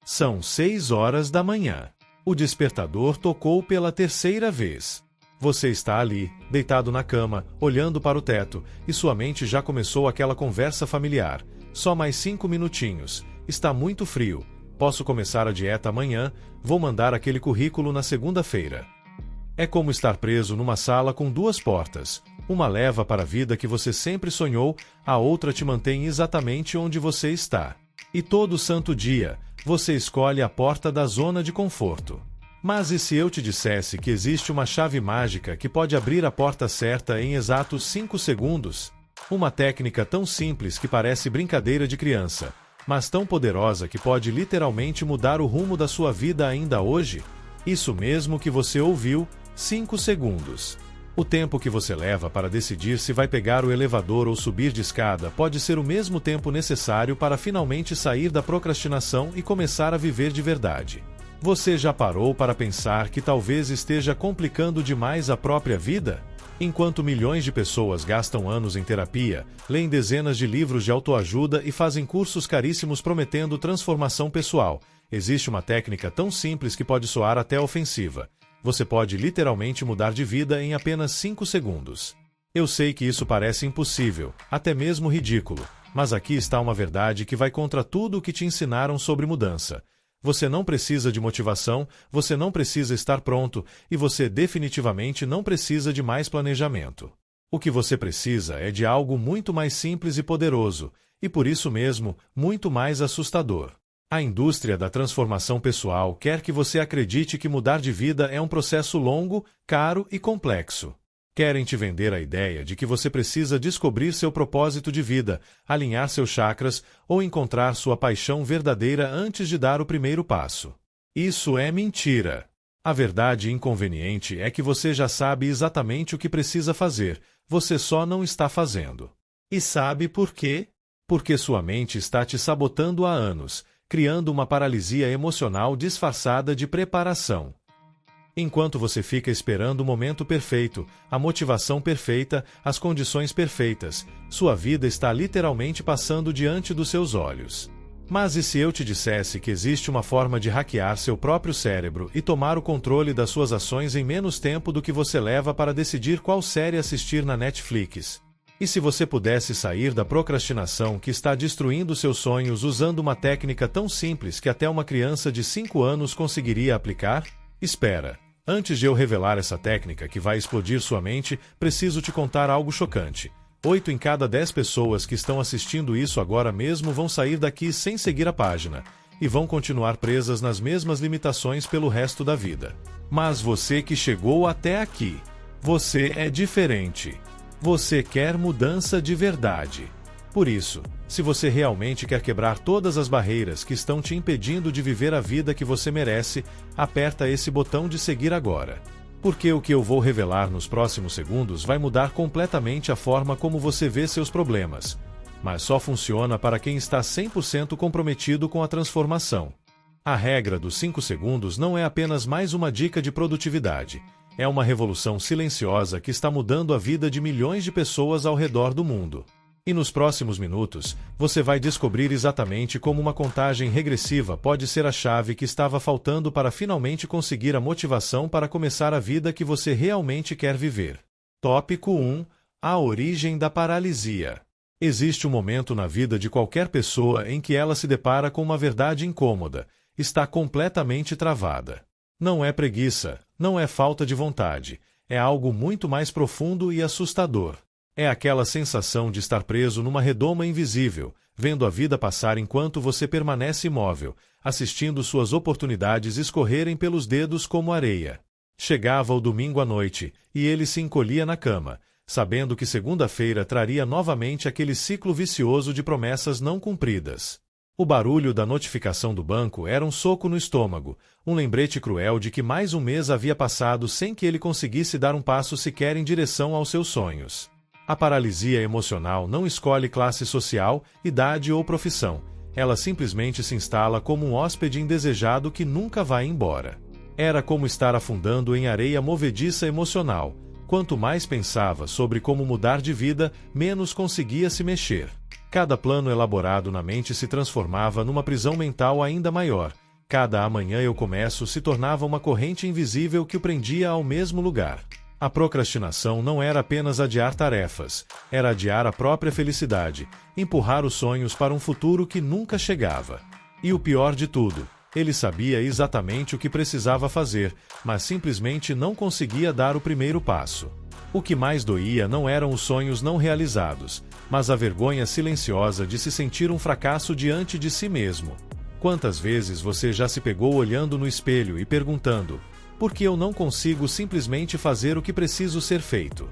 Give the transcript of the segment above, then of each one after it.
São 6 horas da manhã. O despertador tocou pela terceira vez. Você está ali, deitado na cama, olhando para o teto, e sua mente já começou aquela conversa familiar. Só mais 5 minutinhos. Está muito frio. Posso começar a dieta amanhã, vou mandar aquele currículo na segunda-feira. É como estar preso numa sala com duas portas. Uma leva para a vida que você sempre sonhou, a outra te mantém exatamente onde você está. E todo santo dia, você escolhe a porta da zona de conforto. Mas e se eu te dissesse que existe uma chave mágica que pode abrir a porta certa em exatos 5 segundos? Uma técnica tão simples que parece brincadeira de criança, mas tão poderosa que pode literalmente mudar o rumo da sua vida ainda hoje? Isso mesmo que você ouviu, 5 segundos. O tempo que você leva para decidir se vai pegar o elevador ou subir de escada pode ser o mesmo tempo necessário para finalmente sair da procrastinação e começar a viver de verdade. Você já parou para pensar que talvez esteja complicando demais a própria vida? Enquanto milhões de pessoas gastam anos em terapia, leem dezenas de livros de autoajuda e fazem cursos caríssimos prometendo transformação pessoal, existe uma técnica tão simples que pode soar até ofensiva. Você pode literalmente mudar de vida em apenas 5 segundos. Eu sei que isso parece impossível, até mesmo ridículo, mas aqui está uma verdade que vai contra tudo o que te ensinaram sobre mudança. Você não precisa de motivação, você não precisa estar pronto, e você definitivamente não precisa de mais planejamento. O que você precisa é de algo muito mais simples e poderoso, e por isso mesmo, muito mais assustador. A indústria da transformação pessoal quer que você acredite que mudar de vida é um processo longo, caro e complexo. Querem te vender a ideia de que você precisa descobrir seu propósito de vida, alinhar seus chakras ou encontrar sua paixão verdadeira antes de dar o primeiro passo. Isso é mentira. A verdade inconveniente é que você já sabe exatamente o que precisa fazer, você só não está fazendo. E sabe por quê? Porque sua mente está te sabotando há anos, criando uma paralisia emocional disfarçada de preparação. Enquanto você fica esperando o momento perfeito, a motivação perfeita, as condições perfeitas, sua vida está literalmente passando diante dos seus olhos. Mas e se eu te dissesse que existe uma forma de hackear seu próprio cérebro e tomar o controle das suas ações em menos tempo do que você leva para decidir qual série assistir na Netflix? E se você pudesse sair da procrastinação que está destruindo seus sonhos usando uma técnica tão simples que até uma criança de 5 anos conseguiria aplicar? Espera. Antes de eu revelar essa técnica que vai explodir sua mente, preciso te contar algo chocante. 8 em cada 10 pessoas que estão assistindo isso agora mesmo vão sair daqui sem seguir a página, e vão continuar presas nas mesmas limitações pelo resto da vida. Mas você que chegou até aqui, você é diferente. Você quer mudança de verdade. Por isso, se você realmente quer quebrar todas as barreiras que estão te impedindo de viver a vida que você merece, aperta esse botão de seguir agora. Porque o que eu vou revelar nos próximos segundos vai mudar completamente a forma como você vê seus problemas. Mas só funciona para quem está 100% comprometido com a transformação. A regra dos 5 segundos não é apenas mais uma dica de produtividade. É uma revolução silenciosa que está mudando a vida de milhões de pessoas ao redor do mundo. E nos próximos minutos, você vai descobrir exatamente como uma contagem regressiva pode ser a chave que estava faltando para finalmente conseguir a motivação para começar a vida que você realmente quer viver. Tópico 1. A origem da paralisia. Existe um momento na vida de qualquer pessoa em que ela se depara com uma verdade incômoda, está completamente travada. Não é preguiça, não é falta de vontade, é algo muito mais profundo e assustador. É aquela sensação de estar preso numa redoma invisível, vendo a vida passar enquanto você permanece imóvel, assistindo suas oportunidades escorrerem pelos dedos como areia. Chegava o domingo à noite, e ele se encolhia na cama, sabendo que segunda-feira traria novamente aquele ciclo vicioso de promessas não cumpridas. O barulho da notificação do banco era um soco no estômago, um lembrete cruel de que mais um mês havia passado sem que ele conseguisse dar um passo sequer em direção aos seus sonhos. A paralisia emocional não escolhe classe social, idade ou profissão. Ela simplesmente se instala como um hóspede indesejado que nunca vai embora. Era como estar afundando em areia movediça emocional. Quanto mais pensava sobre como mudar de vida, menos conseguia se mexer. Cada plano elaborado na mente se transformava numa prisão mental ainda maior, Cada amanhã eu começo se tornava uma corrente invisível que o prendia ao mesmo lugar. A procrastinação não era apenas adiar tarefas, era adiar a própria felicidade, empurrar os sonhos para um futuro que nunca chegava. E o pior de tudo, ele sabia exatamente o que precisava fazer, mas simplesmente não conseguia dar o primeiro passo. O que mais doía não eram os sonhos não realizados, mas a vergonha silenciosa de se sentir um fracasso diante de si mesmo. Quantas vezes você já se pegou olhando no espelho e perguntando: por que eu não consigo simplesmente fazer o que preciso ser feito?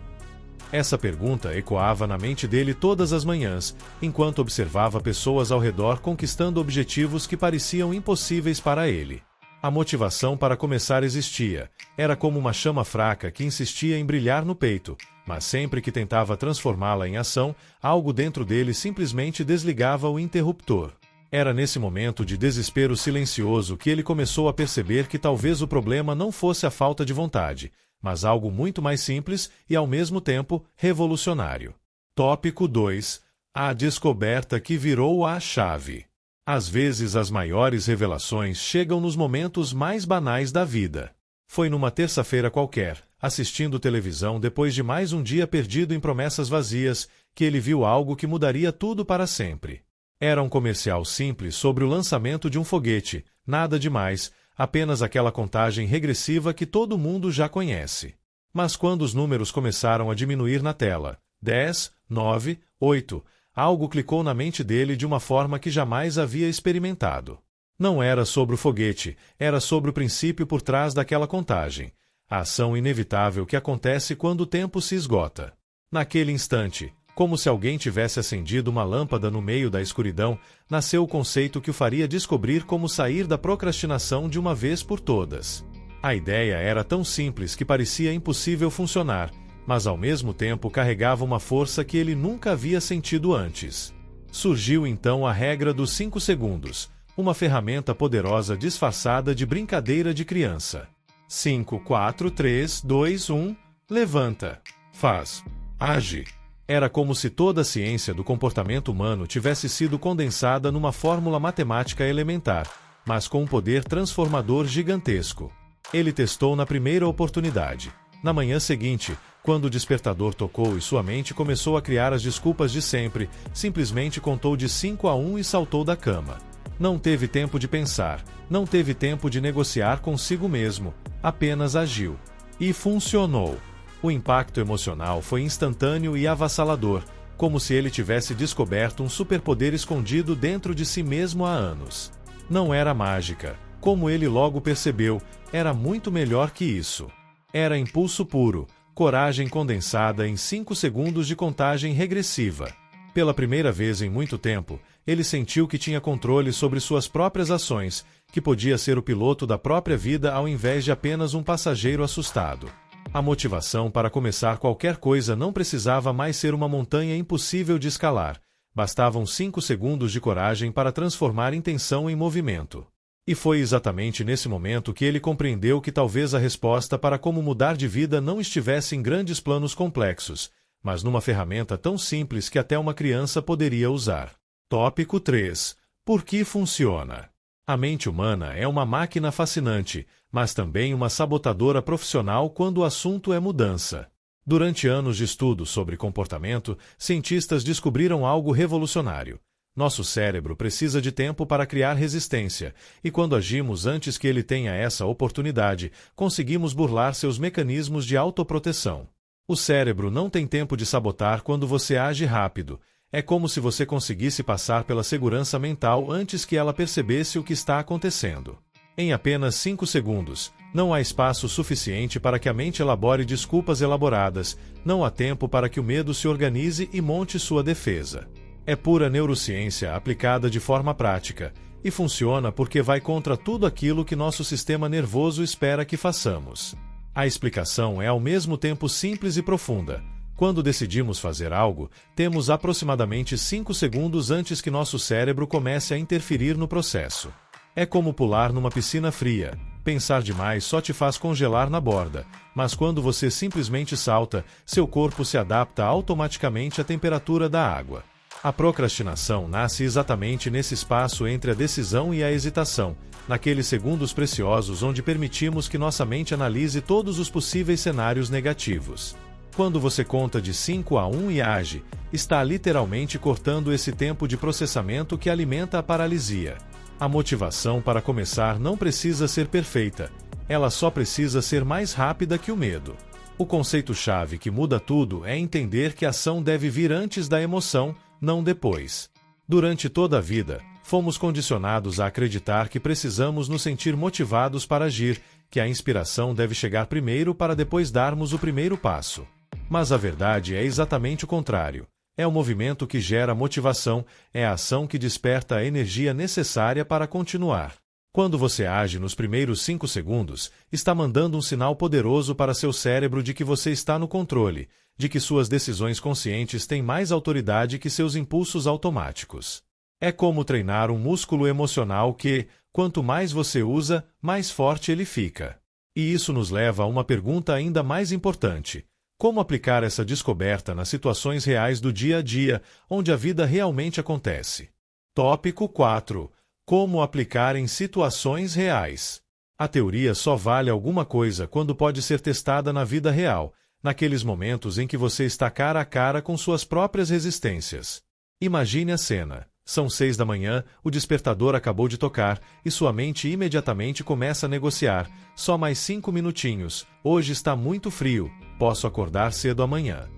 Essa pergunta ecoava na mente dele todas as manhãs, enquanto observava pessoas ao redor conquistando objetivos que pareciam impossíveis para ele. A motivação para começar existia, era como uma chama fraca que insistia em brilhar no peito, mas sempre que tentava transformá-la em ação, algo dentro dele simplesmente desligava o interruptor. Era nesse momento de desespero silencioso que ele começou a perceber que talvez o problema não fosse a falta de vontade, mas algo muito mais simples e, ao mesmo tempo, revolucionário. Tópico 2. A descoberta que virou a chave. Às vezes as maiores revelações chegam nos momentos mais banais da vida. Foi numa terça-feira qualquer, assistindo televisão depois de mais um dia perdido em promessas vazias, que ele viu algo que mudaria tudo para sempre. Era um comercial simples sobre o lançamento de um foguete, nada demais, apenas aquela contagem regressiva que todo mundo já conhece. Mas quando os números começaram a diminuir na tela, 10, 9, 8, algo clicou na mente dele de uma forma que jamais havia experimentado. Não era sobre o foguete, era sobre o princípio por trás daquela contagem, a ação inevitável que acontece quando o tempo se esgota. Naquele instante, como se alguém tivesse acendido uma lâmpada no meio da escuridão, nasceu o conceito que o faria descobrir como sair da procrastinação de uma vez por todas. A ideia era tão simples que parecia impossível funcionar, mas ao mesmo tempo carregava uma força que ele nunca havia sentido antes. Surgiu então a regra dos 5 segundos, uma ferramenta poderosa disfarçada de brincadeira de criança. 5, 4, 3, 2, 1, levanta, faz, age. Era como se toda a ciência do comportamento humano tivesse sido condensada numa fórmula matemática elementar, mas com um poder transformador gigantesco. Ele testou na primeira oportunidade. Na manhã seguinte, quando o despertador tocou e sua mente começou a criar as desculpas de sempre, simplesmente contou de 5 a 1 e saltou da cama. Não teve tempo de pensar, não teve tempo de negociar consigo mesmo, apenas agiu. E funcionou. O impacto emocional foi instantâneo e avassalador, como se ele tivesse descoberto um superpoder escondido dentro de si mesmo há anos. Não era mágica, como ele logo percebeu, era muito melhor que isso. Era impulso puro, coragem condensada em 5 segundos de contagem regressiva. Pela primeira vez em muito tempo, ele sentiu que tinha controle sobre suas próprias ações, que podia ser o piloto da própria vida ao invés de apenas um passageiro assustado. A motivação para começar qualquer coisa não precisava mais ser uma montanha impossível de escalar, bastavam 5 segundos de coragem para transformar intenção em movimento. E foi exatamente nesse momento que ele compreendeu que talvez a resposta para como mudar de vida não estivesse em grandes planos complexos, mas numa ferramenta tão simples que até uma criança poderia usar. Tópico 3. Por que funciona? A mente humana é uma máquina fascinante, mas também uma sabotadora profissional quando o assunto é mudança. Durante anos de estudo sobre comportamento, cientistas descobriram algo revolucionário. Nosso cérebro precisa de tempo para criar resistência, e quando agimos antes que ele tenha essa oportunidade, conseguimos burlar seus mecanismos de autoproteção. O cérebro não tem tempo de sabotar quando você age rápido. É como se você conseguisse passar pela segurança mental antes que ela percebesse o que está acontecendo. Em apenas 5 segundos, não há espaço suficiente para que a mente elabore desculpas elaboradas, não há tempo para que o medo se organize e monte sua defesa. É pura neurociência aplicada de forma prática, e funciona porque vai contra tudo aquilo que nosso sistema nervoso espera que façamos. A explicação é ao mesmo tempo simples e profunda. Quando decidimos fazer algo, temos aproximadamente 5 segundos antes que nosso cérebro comece a interferir no processo. É como pular numa piscina fria. Pensar demais só te faz congelar na borda, mas quando você simplesmente salta, seu corpo se adapta automaticamente à temperatura da água. A procrastinação nasce exatamente nesse espaço entre a decisão e a hesitação, naqueles segundos preciosos onde permitimos que nossa mente analise todos os possíveis cenários negativos. Quando você conta de 5 a 1 e age, está literalmente cortando esse tempo de processamento que alimenta a paralisia. A motivação para começar não precisa ser perfeita, ela só precisa ser mais rápida que o medo. O conceito-chave que muda tudo é entender que a ação deve vir antes da emoção, não depois. Durante toda a vida, fomos condicionados a acreditar que precisamos nos sentir motivados para agir, que a inspiração deve chegar primeiro para depois darmos o primeiro passo. Mas a verdade é exatamente o contrário. É o movimento que gera motivação, é a ação que desperta a energia necessária para continuar. Quando você age nos primeiros 5 segundos, está mandando um sinal poderoso para seu cérebro de que você está no controle, de que suas decisões conscientes têm mais autoridade que seus impulsos automáticos. É como treinar um músculo emocional que, quanto mais você usa, mais forte ele fica. E isso nos leva a uma pergunta ainda mais importante. Como aplicar essa descoberta nas situações reais do dia a dia, onde a vida realmente acontece? Tópico 4. Como aplicar em situações reais. A teoria só vale alguma coisa quando pode ser testada na vida real, naqueles momentos em que você está cara a cara com suas próprias resistências. Imagine a cena. São 6 da manhã, o despertador acabou de tocar, e sua mente imediatamente começa a negociar. Só mais 5 minutinhos, hoje está muito frio, posso acordar cedo amanhã.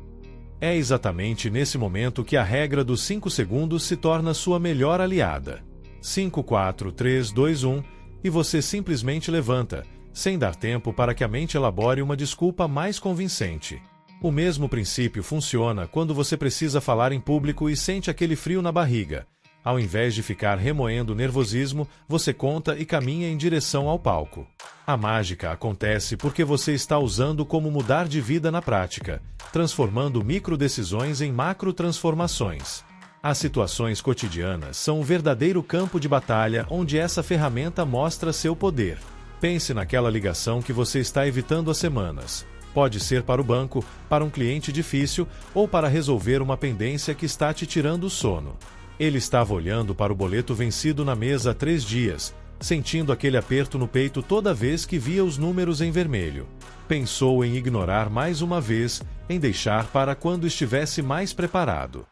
É exatamente nesse momento que a regra dos 5 segundos se torna sua melhor aliada. 5, 4, 3, 2, 1, e você simplesmente levanta, sem dar tempo para que a mente elabore uma desculpa mais convincente. O mesmo princípio funciona quando você precisa falar em público e sente aquele frio na barriga. Ao invés de ficar remoendo o nervosismo, você conta e caminha em direção ao palco. A mágica acontece porque você está usando como mudar de vida na prática, transformando microdecisões em macro-transformações. As situações cotidianas são o verdadeiro campo de batalha onde essa ferramenta mostra seu poder. Pense naquela ligação que você está evitando há semanas. Pode ser para o banco, para um cliente difícil ou para resolver uma pendência que está te tirando o sono. Ele estava olhando para o boleto vencido na mesa há 3 dias, sentindo aquele aperto no peito toda vez que via os números em vermelho. Pensou em ignorar mais uma vez, em deixar para quando estivesse mais preparado.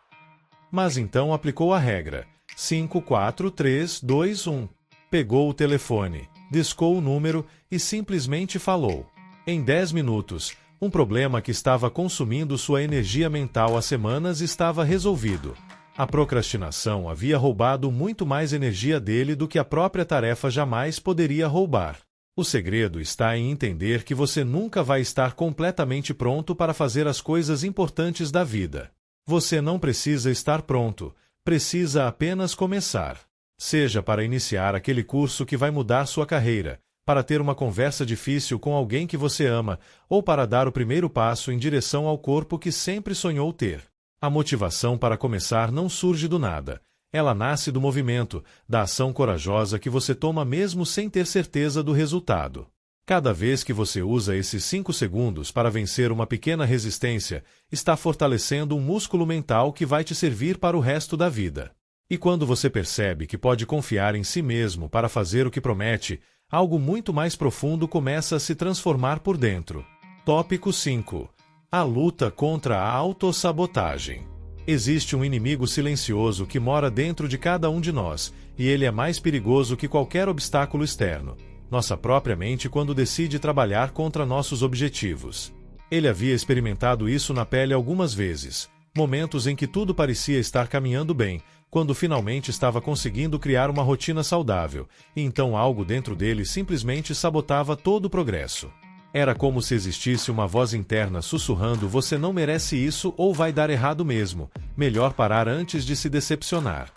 Mas então aplicou a regra. 5, 4, 3, 2, 1. Pegou o telefone, discou o número e simplesmente falou. Em 10 minutos, um problema que estava consumindo sua energia mental há semanas estava resolvido. A procrastinação havia roubado muito mais energia dele do que a própria tarefa jamais poderia roubar. O segredo está em entender que você nunca vai estar completamente pronto para fazer as coisas importantes da vida. Você não precisa estar pronto, precisa apenas começar. Seja para iniciar aquele curso que vai mudar sua carreira, para ter uma conversa difícil com alguém que você ama, ou para dar o primeiro passo em direção ao corpo que sempre sonhou ter. A motivação para começar não surge do nada. Ela nasce do movimento, da ação corajosa que você toma mesmo sem ter certeza do resultado. Cada vez que você usa esses 5 segundos para vencer uma pequena resistência, está fortalecendo um músculo mental que vai te servir para o resto da vida. E quando você percebe que pode confiar em si mesmo para fazer o que promete, algo muito mais profundo começa a se transformar por dentro. Tópico 5. A luta contra a autossabotagem. Existe um inimigo silencioso que mora dentro de cada um de nós, e ele é mais perigoso que qualquer obstáculo externo. Nossa própria mente quando decide trabalhar contra nossos objetivos. Ele havia experimentado isso na pele algumas vezes, momentos em que tudo parecia estar caminhando bem, quando finalmente estava conseguindo criar uma rotina saudável, e então algo dentro dele simplesmente sabotava todo o progresso. Era como se existisse uma voz interna sussurrando: você não merece isso ou vai dar errado mesmo, melhor parar antes de se decepcionar.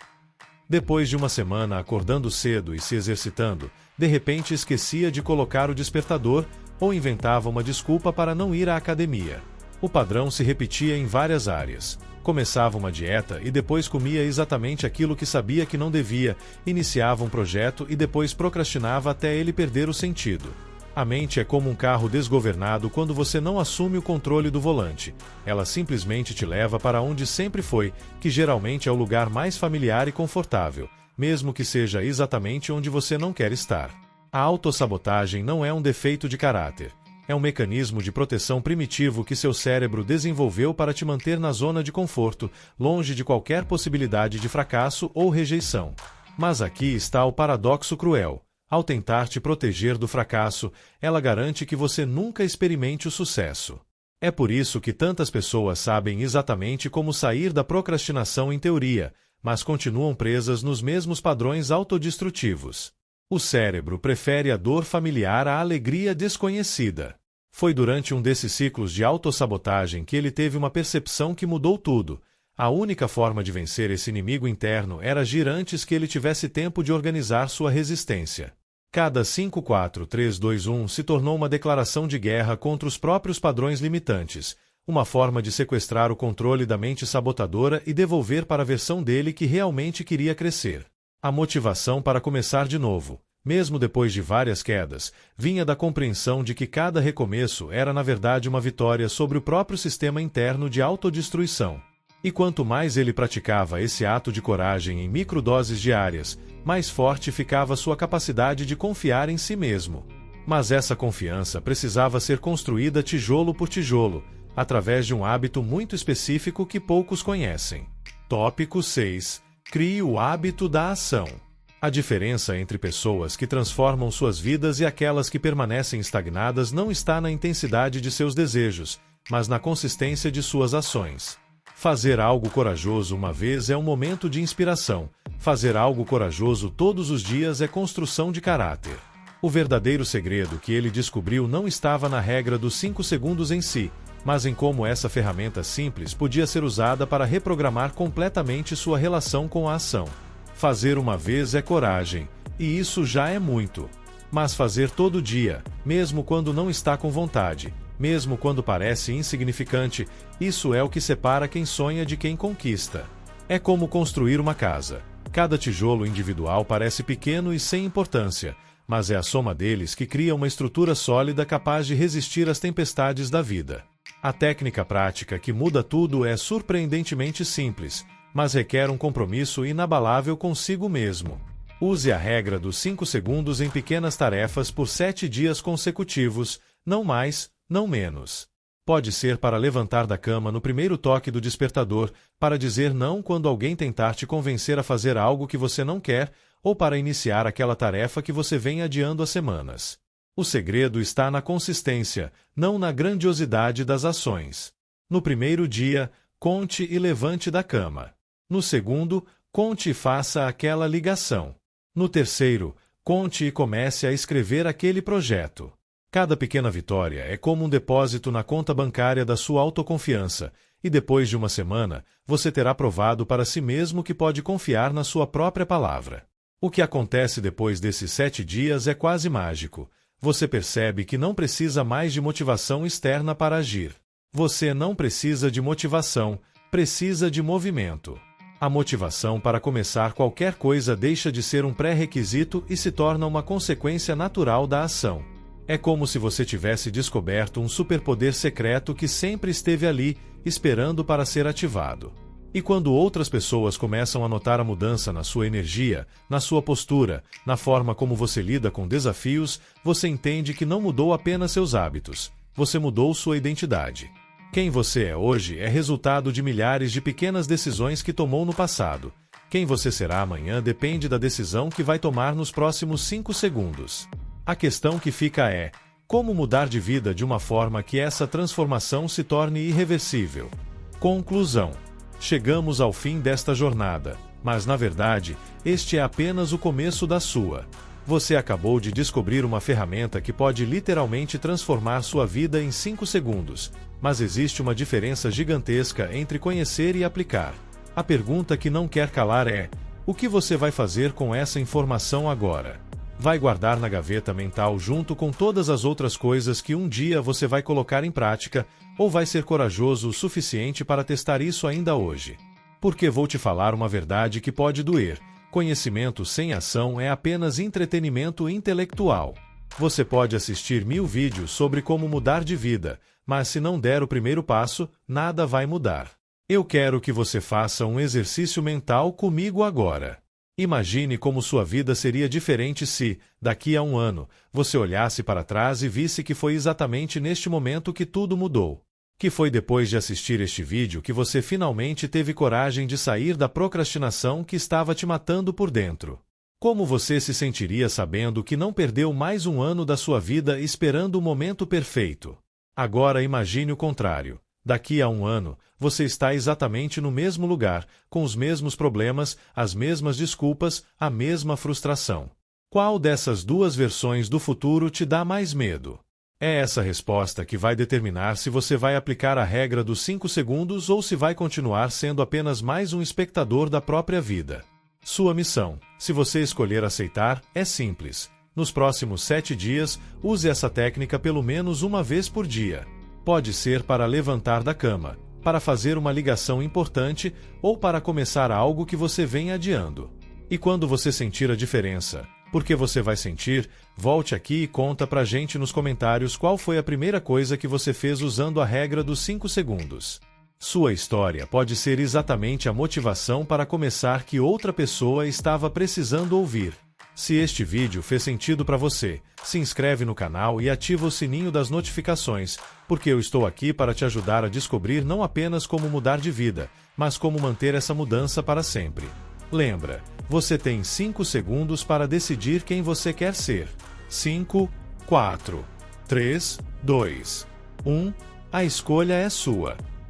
Depois de uma semana acordando cedo e se exercitando, de repente esquecia de colocar o despertador ou inventava uma desculpa para não ir à academia. O padrão se repetia em várias áreas. Começava uma dieta e depois comia exatamente aquilo que sabia que não devia, iniciava um projeto e depois procrastinava até ele perder o sentido. A mente é como um carro desgovernado quando você não assume o controle do volante. Ela simplesmente te leva para onde sempre foi, que geralmente é o lugar mais familiar e confortável, mesmo que seja exatamente onde você não quer estar. A autossabotagem não é um defeito de caráter. É um mecanismo de proteção primitivo que seu cérebro desenvolveu para te manter na zona de conforto, longe de qualquer possibilidade de fracasso ou rejeição. Mas aqui está o paradoxo cruel. Ao tentar te proteger do fracasso, ela garante que você nunca experimente o sucesso. É por isso que tantas pessoas sabem exatamente como sair da procrastinação em teoria, mas continuam presas nos mesmos padrões autodestrutivos. O cérebro prefere a dor familiar à alegria desconhecida. Foi durante um desses ciclos de autossabotagem que ele teve uma percepção que mudou tudo. A única forma de vencer esse inimigo interno era agir antes que ele tivesse tempo de organizar sua resistência. Cada 5, 4, 3, 2, 1 se tornou uma declaração de guerra contra os próprios padrões limitantes, uma forma de sequestrar o controle da mente sabotadora e devolver para a versão dele que realmente queria crescer. A motivação para começar de novo, mesmo depois de várias quedas, vinha da compreensão de que cada recomeço era na verdade uma vitória sobre o próprio sistema interno de autodestruição. E quanto mais ele praticava esse ato de coragem em microdoses diárias, mais forte ficava sua capacidade de confiar em si mesmo. Mas essa confiança precisava ser construída tijolo por tijolo, através de um hábito muito específico que poucos conhecem. Tópico 6. Crie o hábito da ação. A diferença entre pessoas que transformam suas vidas e aquelas que permanecem estagnadas não está na intensidade de seus desejos, mas na consistência de suas ações. Fazer algo corajoso uma vez é um momento de inspiração. Fazer algo corajoso todos os dias é construção de caráter. O verdadeiro segredo que ele descobriu não estava na regra dos 5 segundos em si, mas em como essa ferramenta simples podia ser usada para reprogramar completamente sua relação com a ação. Fazer uma vez é coragem, e isso já é muito. Mas fazer todo dia, mesmo quando não está com vontade, mesmo quando parece insignificante, isso é o que separa quem sonha de quem conquista. É como construir uma casa. Cada tijolo individual parece pequeno e sem importância, mas é a soma deles que cria uma estrutura sólida capaz de resistir às tempestades da vida. A técnica prática que muda tudo é surpreendentemente simples, mas requer um compromisso inabalável consigo mesmo. Use a regra dos 5 segundos em pequenas tarefas por 7 dias consecutivos, não mais, não menos. Pode ser para levantar da cama no primeiro toque do despertador, para dizer não quando alguém tentar te convencer a fazer algo que você não quer, ou para iniciar aquela tarefa que você vem adiando há semanas. O segredo está na consistência, não na grandiosidade das ações. No primeiro dia, conte e levante da cama. No segundo, conte e faça aquela ligação. No terceiro, conte e comece a escrever aquele projeto. Cada pequena vitória é como um depósito na conta bancária da sua autoconfiança, e depois de uma semana, você terá provado para si mesmo que pode confiar na sua própria palavra. O que acontece depois desses 7 dias é quase mágico. Você percebe que não precisa mais de motivação externa para agir. Você não precisa de motivação, precisa de movimento. A motivação para começar qualquer coisa deixa de ser um pré-requisito e se torna uma consequência natural da ação. É como se você tivesse descoberto um superpoder secreto que sempre esteve ali, esperando para ser ativado. E quando outras pessoas começam a notar a mudança na sua energia, na sua postura, na forma como você lida com desafios, você entende que não mudou apenas seus hábitos, você mudou sua identidade. Quem você é hoje é resultado de milhares de pequenas decisões que tomou no passado. Quem você será amanhã depende da decisão que vai tomar nos próximos 5 segundos. A questão que fica é: como mudar de vida de uma forma que essa transformação se torne irreversível? Conclusão. Chegamos ao fim desta jornada, mas na verdade, este é apenas o começo da sua. Você acabou de descobrir uma ferramenta que pode literalmente transformar sua vida em 5 segundos, mas existe uma diferença gigantesca entre conhecer e aplicar. A pergunta que não quer calar é: o que você vai fazer com essa informação agora? Vai guardar na gaveta mental junto com todas as outras coisas que um dia você vai colocar em prática, ou vai ser corajoso o suficiente para testar isso ainda hoje? Porque vou te falar uma verdade que pode doer: conhecimento sem ação é apenas entretenimento intelectual. Você pode assistir 1000 vídeos sobre como mudar de vida, mas se não der o primeiro passo, nada vai mudar. Eu quero que você faça um exercício mental comigo agora. Imagine como sua vida seria diferente se, daqui a um ano, você olhasse para trás e visse que foi exatamente neste momento que tudo mudou. Que foi depois de assistir este vídeo que você finalmente teve coragem de sair da procrastinação que estava te matando por dentro. Como você se sentiria sabendo que não perdeu mais um ano da sua vida esperando o momento perfeito? Agora imagine o contrário. Daqui a um ano, você está exatamente no mesmo lugar, com os mesmos problemas, as mesmas desculpas, a mesma frustração. Qual dessas duas versões do futuro te dá mais medo? É essa resposta que vai determinar se você vai aplicar a regra dos 5 segundos ou se vai continuar sendo apenas mais um espectador da própria vida. Sua missão, se você escolher aceitar, é simples. Nos próximos 7 dias, use essa técnica pelo menos uma vez por dia. Pode ser para levantar da cama, para fazer uma ligação importante ou para começar algo que você vem adiando. E quando você sentir a diferença, porque você vai sentir, volte aqui e conta pra gente nos comentários qual foi a primeira coisa que você fez usando a regra dos 5 segundos. Sua história pode ser exatamente a motivação para começar que outra pessoa estava precisando ouvir. Se este vídeo fez sentido para você, se inscreve no canal e ativa o sininho das notificações, porque eu estou aqui para te ajudar a descobrir não apenas como mudar de vida, mas como manter essa mudança para sempre. Lembra, você tem 5 segundos para decidir quem você quer ser. 5, 4, 3, 2, 1, a escolha é sua.